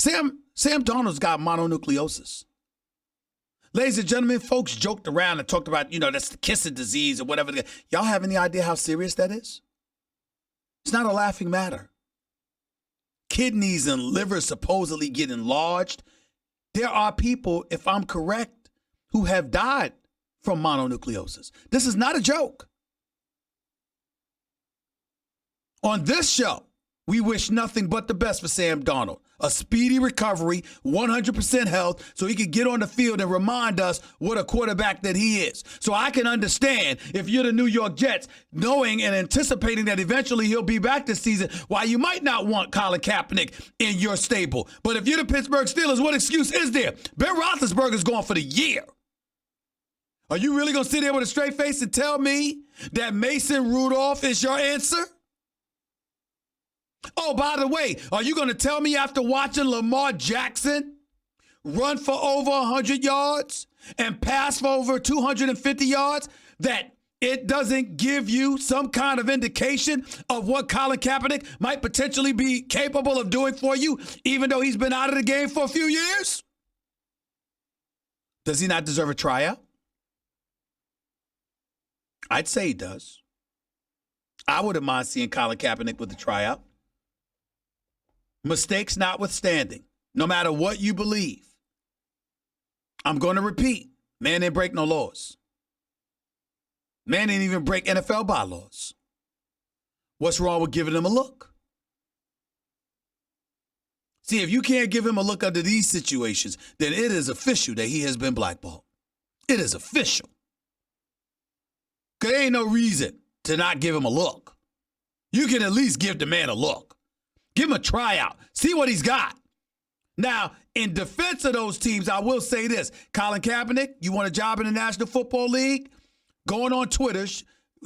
Sam Darnold's got mononucleosis. Ladies and gentlemen, folks joked around and talked about, that's the kissing disease or whatever. Y'all have any idea how serious that is? It's not a laughing matter. Kidneys and liver supposedly get enlarged. There are people, if I'm correct, who have died from mononucleosis. This is not a joke. On this show, we wish nothing but the best for Sam Darnold. A speedy recovery, 100% health, so he can get on the field and remind us what a quarterback that he is. So I can understand if you're the New York Jets, knowing and anticipating that eventually he'll be back this season, why you might not want Colin Kaepernick in your stable. But if you're the Pittsburgh Steelers, what excuse is there? Ben Roethlisberger's going for the year. Are you really going to sit there with a straight face and tell me that Mason Rudolph is your answer? Oh, by the way, are you going to tell me after watching Lamar Jackson run for over 100 yards and pass for over 250 yards that it doesn't give you some kind of indication of what Colin Kaepernick might potentially be capable of doing for you, even though he's been out of the game for a few years? Does he not deserve a tryout? I'd say he does. I wouldn't mind seeing Colin Kaepernick with a tryout. Mistakes notwithstanding, no matter what you believe, I'm going to repeat, man didn't break no laws. Man didn't even break NFL bylaws. What's wrong with giving him a look? See, if you can't give him a look under these situations, then it is official that he has been blackballed. It is official. Because there ain't no reason to not give him a look. You can at least give the man a look. Give him a tryout. See what he's got. Now, in defense of those teams, I will say this. Colin Kaepernick, you want a job in the National Football League? Going on Twitter,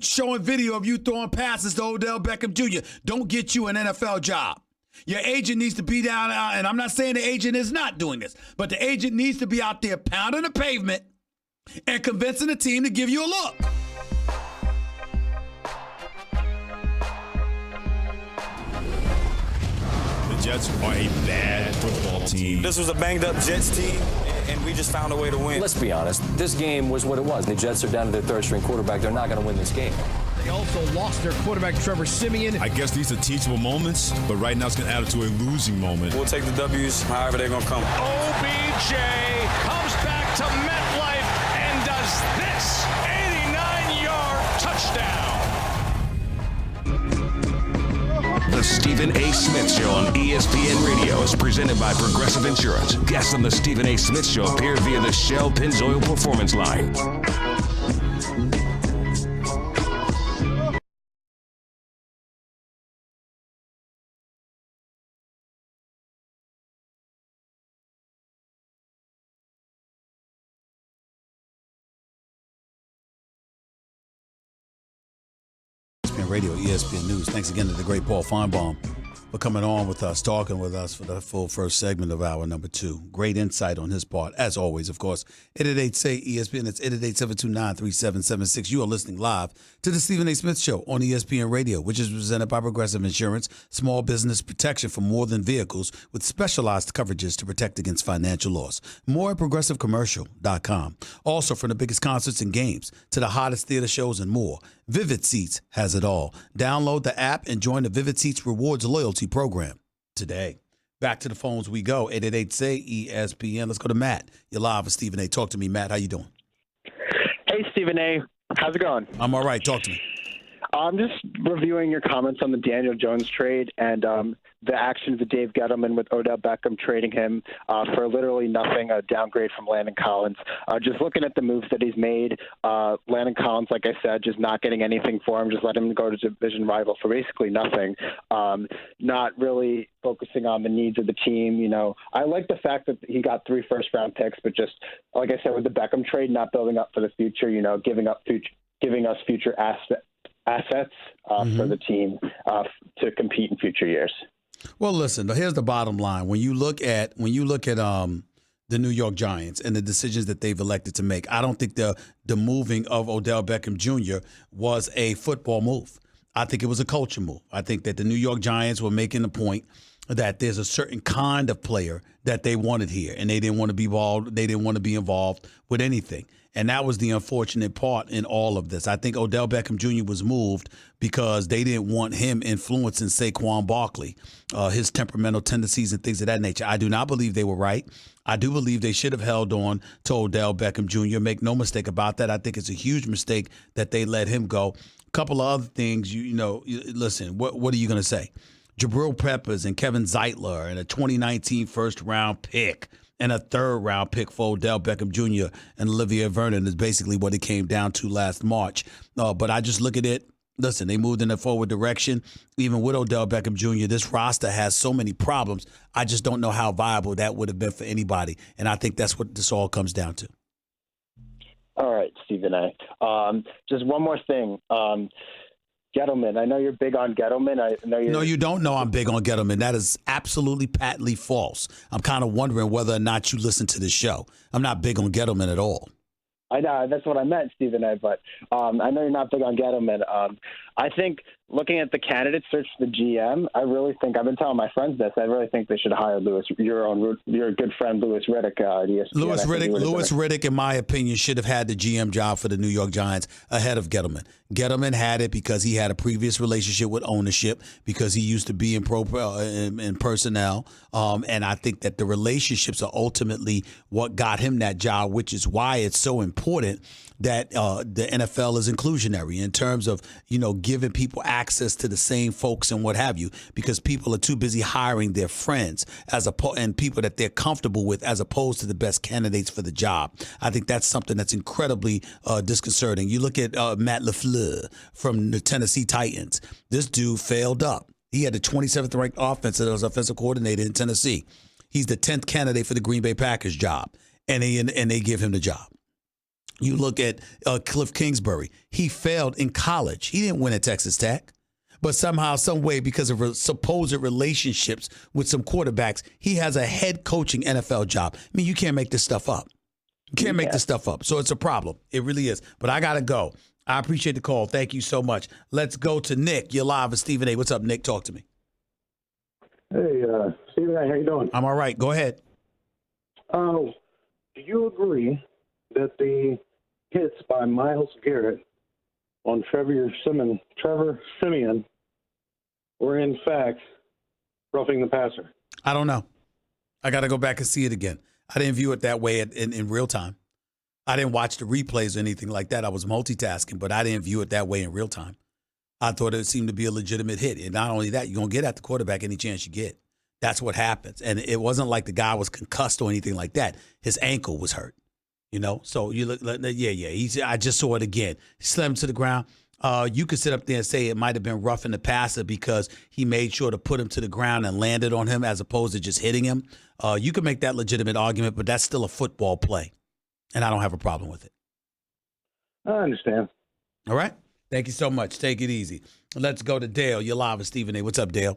showing video of you throwing passes to Odell Beckham Jr. don't get you an NFL job. Your agent needs to be down, and I'm not saying the agent is not doing this, but the agent needs to be out there pounding the pavement and convincing the team to give you a look. Jets are a bad football team. This was a banged-up Jets team, and we just found a way to win. Let's be honest. This game was what it was. The Jets are down to their third-string quarterback. They're not going to win this game. They also lost their quarterback, Trevor Siemian. I guess these are teachable moments, but right now it's going to add it to a losing moment. We'll take the W's however they're going to come. OBJ comes back to MetLife and does this 89-yard touchdown. The Stephen A. Smith Show on ESPN Radio is presented by Progressive Insurance. Guests on the Stephen A. Smith Show appear via the Shell Pennzoil Performance Line. Radio, ESPN News. Thanks again to the great Paul Feinbaum for coming on with us, talking with us for the full first segment of hour number 2. Great insight on his part, as always, of course. 888-SAY-ESPN. It's 888-729-3776. You are listening live to the Stephen A. Smith Show on ESPN Radio, which is presented by Progressive Insurance, small business protection for more than vehicles with specialized coverages to protect against financial loss. More at ProgressiveCommercial.com. Also, from the biggest concerts and games to the hottest theater shows and more, Vivid Seats has it all. Download the app and join the Vivid Seats Rewards Loyalty Program today. Back to the phones we go. 888-SAY-ESPN. Let's go to Matt. You're live with Stephen A. Talk to me, Matt. How you doing? Hey, Stephen A. How's it going? I'm all right. Talk to me. I'm just reviewing your comments on the Daniel Jones trade and the actions of Dave Gettleman with Odell Beckham trading him for literally nothing, a downgrade from Landon Collins. Just looking at the moves that he's made, Landon Collins, like I said, just not getting anything for him, just let him go to division rival for basically nothing. Not really focusing on the needs of the team. You know, I like the fact that he got 3 first-round picks, but just, like I said, with the Beckham trade, not building up for the future, you know, giving us future assets for the team to compete in future years. Well, listen, here's the bottom line. When you look at the New York Giants and the decisions that they've elected to make, I don't think the moving of Odell Beckham Jr. was a football move. I think it was a culture move. I think that the New York Giants were making the point that there's a certain kind of player that they wanted here, and they didn't want to be involved. They didn't want to be involved with anything. And that was the unfortunate part in all of this. I think Odell Beckham Jr. was moved because they didn't want him influencing Saquon Barkley, his temperamental tendencies and things of that nature. I do not believe they were right. I do believe they should have held on to Odell Beckham Jr. Make no mistake about that. I think it's a huge mistake that they let him go. A couple of other things, listen, what are you going to say? Jabril Peppers and Kevin Zeitler and a 2019 first-round pick and a third-round pick for Odell Beckham Jr. and Olivier Vernon is basically what it came down to last March. But I just look at it. Listen, they moved in a forward direction. Even with Odell Beckham Jr., this roster has so many problems. I just don't know how viable that would have been for anybody. And I think that's what this all comes down to. All right, Stephen A. Just one more thing. Gettleman, I know you're big on Gettleman. No, you don't know I'm big on Gettleman. That is absolutely patently false. I'm kind of wondering whether or not you listen to the show. I'm not big on Gettleman at all. I know that's what I meant, Stephen A. But I know you're not big on Gettleman. I think looking at the candidate search for the GM, I really think I've been telling my friends this. I really think they should hire your good friend Louis Riddick. Louis Riddick, in my opinion, should have had the GM job for the New York Giants ahead of Gettleman. Gettleman had it because he had a previous relationship with ownership, because he used to be in personnel, and I think that the relationships are ultimately what got him that job, which is why it's so important that the NFL is inclusionary in terms of, giving people access to the same folks and what have you, because people are too busy hiring their friends and people that they're comfortable with as opposed to the best candidates for the job. I think that's something that's incredibly disconcerting. You look at Matt LaFleur from the Tennessee Titans. This dude failed up. He had the 27th ranked offense as offensive coordinator in Tennessee. He's the 10th candidate for the Green Bay Packers job, and they give him the job. You look at Cliff Kingsbury. He failed in college. He didn't win at Texas Tech. But somehow, some way, because of supposed relationships with some quarterbacks, he has a head coaching NFL job. I mean, you can't make this stuff up. You can't make this stuff up. So it's a problem. It really is. But I got to go. I appreciate the call. Thank you so much. Let's go to Nick. You're live with Stephen A. What's up, Nick? Talk to me. Hey, Stephen A., how you doing? I'm all right. Go ahead. Do you agree that the hits by Myles Garrett on Trevor Siemian were in fact roughing the passer? I don't know. I got to go back and see it again. I didn't view it that way in real time. I didn't watch the replays or anything like that. I was multitasking, but I didn't view it that way in real time. I thought it seemed to be a legitimate hit. And not only that, you're going to get at the quarterback any chance you get. That's what happens. And it wasn't like the guy was concussed or anything like that. His ankle was hurt. So you look, I just saw it again. He slammed to the ground. You could sit up there and say it might have been roughing the passer because he made sure to put him to the ground and landed on him as opposed to just hitting him. You could make that legitimate argument, but that's still a football play, and I don't have a problem with it. I understand. All right. Thank you so much. Take it easy. Let's go to Dale. You're live with Stephen A. What's up, Dale?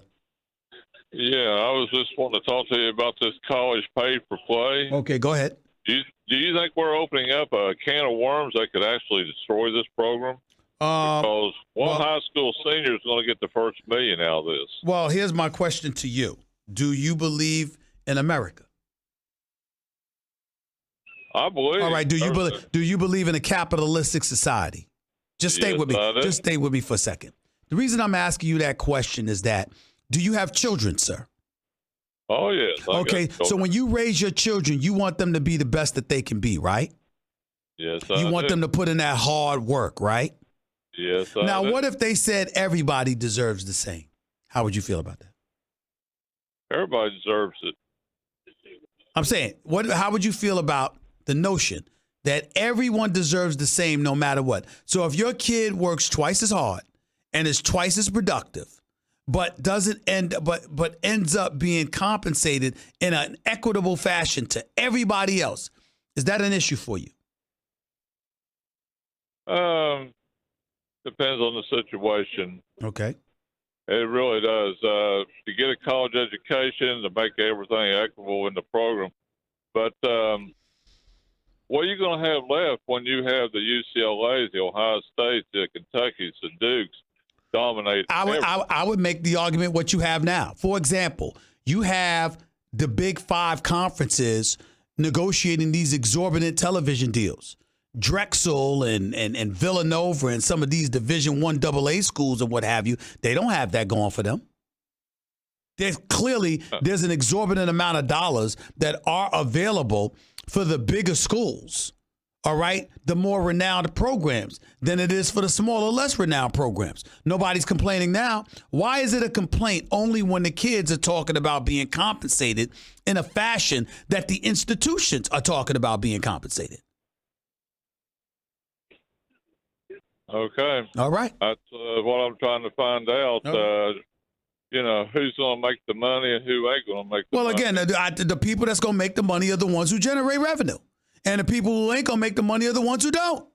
Yeah, I was just wanting to talk to you about this college paid for play. Okay, go ahead. Do you think we're opening up a can of worms that could actually destroy this program? Because high school senior is going to get the first $1 million out of this. Well, here's my question to you. Do you believe in America? I believe. All right. Do you believe in a capitalistic society? Just stay with me. Just stay with me for a second. The reason I'm asking you that question is that, do you have children, sir? Oh, yes. Okay, so when you raise your children, you want them to be the best that they can be, right? Yes, You want them to put in that hard work, right? Yes, Now, what if they said everybody deserves the same? How would you feel about that? Everybody deserves it. I'm saying, how would you feel about the notion that everyone deserves the same no matter what? So if your kid works twice as hard and is twice as productive, but ends up being compensated in an equitable fashion to everybody else, is that an issue for you? Depends on the situation. Okay. It really does. To get a college education, to make everything equitable in the program. But what are you going to have left when you have the UCLAs, the Ohio States, the Kentuckys, the Dukes, dominate. I would make the argument what you have now. For example, you have the Big Five conferences negotiating these exorbitant television deals. Drexel and Villanova and some of these Division I AA schools and what have you, they don't have that going for them. There's an exorbitant amount of dollars that are available for the bigger schools, all right, the more renowned programs than it is for the smaller, less renowned programs. Nobody's complaining now. Why is it a complaint only when the kids are talking about being compensated in a fashion that the institutions are talking about being compensated? Okay. All right. That's what I'm trying to find out. Who's going to make the money and who ain't going to make the money. Well, again, the people that's going to make the money are the ones who generate revenue. And the people who ain't going to make the money are the ones who don't.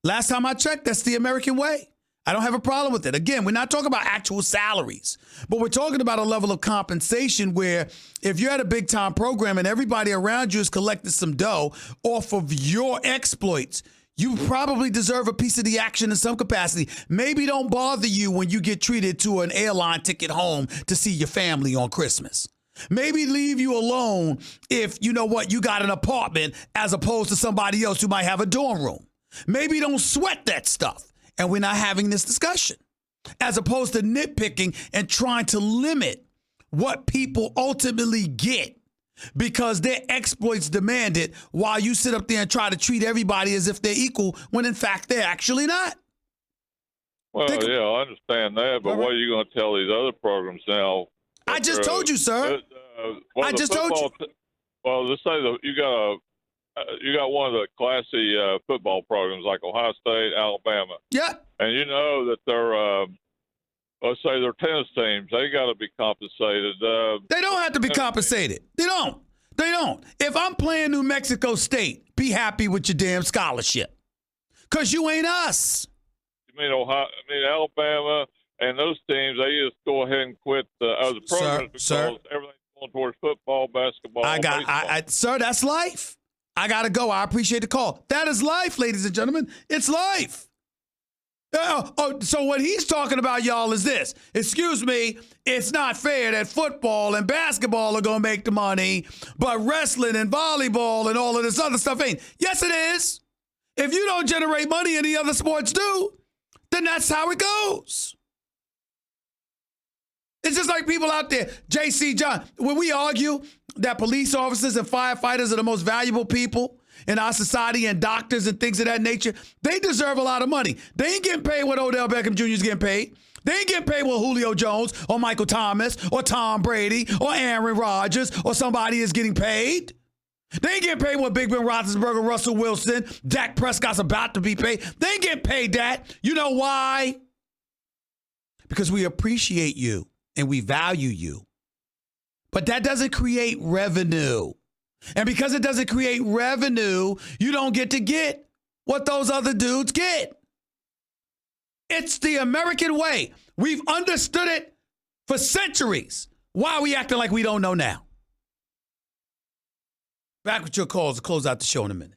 Last time I checked, that's the American way. I don't have a problem with it. Again, we're not talking about actual salaries, but we're talking about a level of compensation where if you're at a big time program and everybody around you has collected some dough off of your exploits, you probably deserve a piece of the action in some capacity. Maybe don't bother you when you get treated to an airline ticket home to see your family on Christmas. Maybe leave you alone if, you know what, you got an apartment as opposed to somebody else who might have a dorm room. Maybe don't sweat that stuff. And we're not having this discussion. As opposed to nitpicking and trying to limit what people ultimately get because their exploits demand it while you sit up there and try to treat everybody as if they're equal when in fact they're actually not. Well, yeah, I understand that, but what are you going to tell these other programs now? I just told you, sir. I just told you. Well, let's say you got one of the classy football programs like Ohio State, Alabama. Yeah. And you know that they're, let's say they're tennis teams. They got to be compensated. They don't have to be compensated. They don't. If I'm playing New Mexico State, be happy with your damn scholarship. Because you ain't us. You mean Alabama and those teams, they just go ahead and quit the other programs because everything's going towards football, basketball, sir, that's life. I got to go. I appreciate the call. That is life, ladies and gentlemen. It's life. So what he's talking about, y'all, is this. Excuse me, it's not fair that football and basketball are going to make the money, but wrestling and volleyball and all of this other stuff ain't. Yes, it is. If you don't generate money and the other sports do, then that's how it goes. It's just like people out there, J.C. John, when we argue that police officers and firefighters are the most valuable people in our society and doctors and things of that nature, they deserve a lot of money. They ain't getting paid what Odell Beckham Jr. is getting paid. They ain't getting paid what Julio Jones or Michael Thomas or Tom Brady or Aaron Rodgers or somebody is getting paid. They ain't getting paid what Big Ben Roethlisberger, Russell Wilson, Dak Prescott's about to be paid. They ain't getting paid that. You know why? Because we appreciate you and we value you. But that doesn't create revenue. And because it doesn't create revenue, you don't get what those other dudes get. It's the American way. We've understood it for centuries. Why are we acting like we don't know now? Back with your calls to close out the show in a minute.